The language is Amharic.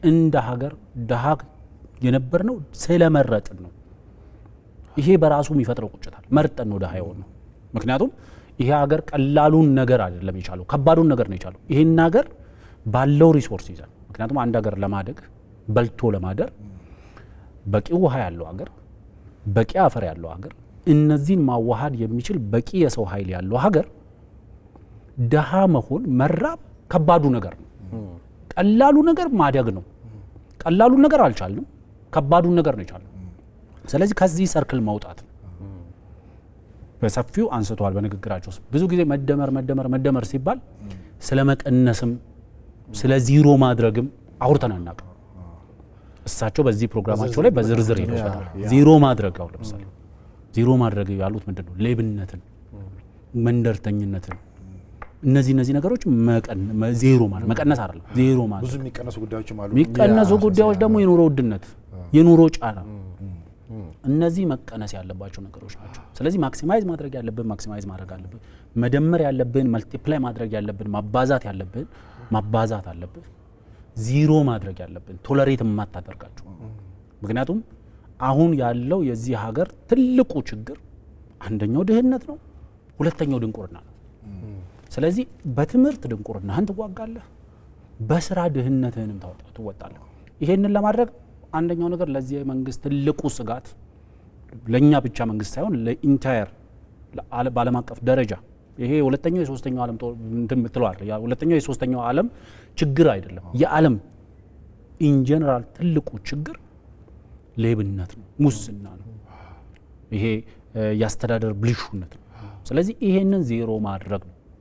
እንደ ሀገር ደሃ የነበርነው ስለመረጥን ነው። ይሄ በራሱ የሚፈጥረው ቁጭታል። መርጠን ነው ደሃ የሆነው። ምክንያቱም ይሄ ሀገር ቀላሉን ነገር አይደለም የቻለው፣ ከባዱን ነገር ነው የቻለው። ይሄን ሀገር ባለው ሪሶርስ ይዘን ምክንያቱም አንድ ሀገር ለማደግ በልቶ ለማደር በቂ ውሃ ያለው ሀገር፣ በቂ አፈር ያለው ሀገር፣ እነዚህን ማዋሃድ የሚችል በቂ የሰው ኃይል ያለው ሀገር ደሃ መሆን መራብ ከባዱ ነገር ነው። ቀላሉ ነገር ማደግ ነው። ቀላሉን ነገር አልቻልንም፣ ከባዱን ነገር ነው የቻልነው። ስለዚህ ከዚህ ሰርክል መውጣት ነው። በሰፊው አንስተዋል በንግግራቸው ውስጥ ብዙ ጊዜ መደመር ሲባል ስለ መቀነስም ስለ ዜሮ ማድረግም አውርተን አናውቅም። እሳቸው በዚህ ፕሮግራማቸው ላይ በዝርዝር ይነሳሉ። ዜሮ ማድረግ አሁን ለምሳሌ ዜሮ ማድረግ ያሉት ምንድነው? ሌብነትን፣ መንደርተኝነትን እነዚህ ነገሮች ዜሮ ማለት መቀነስ አይደለም። ዜሮ ማለት ብዙ የሚቀነሱ ጉዳዮችም አሉ። የሚቀነሱ ጉዳዮች ደግሞ የኑሮ ውድነት፣ የኑሮ ጫና እነዚህ መቀነስ ያለባቸው ነገሮች ናቸው። ስለዚህ ማክሲማይዝ ማድረግ ያለብን ማክሲማይዝ ማድረግ አለብን። መደመር ያለብን መልቲፕላይ ማድረግ ያለብን ማባዛት ያለብን ማባዛት አለብን። ዜሮ ማድረግ ያለብን ቶለሬት የማታደርጋቸው። ምክንያቱም አሁን ያለው የዚህ ሀገር ትልቁ ችግር አንደኛው ድህነት ነው፣ ሁለተኛው ድንቁርና ነው። ስለዚህ በትምህርት ድንቁርናህን ትዋጋለህ፣ በስራ ድህነትህንም ትወጣለህ። ይሄንን ለማድረግ አንደኛው ነገር ለዚህ መንግስት ትልቁ ስጋት ለኛ ብቻ መንግስት ሳይሆን ለኢንታየር በዓለም አቀፍ ደረጃ ይሄ ሁለተኛው የሶስተኛው ዓለም እንትን ምትለዋል ያ ሁለተኛው የሶስተኛው ዓለም ችግር አይደለም። የዓለም ኢን ጀነራል ትልቁ ችግር ሌብነት ነው፣ ሙስና ነው፣ ይሄ ያስተዳደር ብልሹነት ነው። ስለዚህ ይሄንን ዜሮ ማድረግ ነው።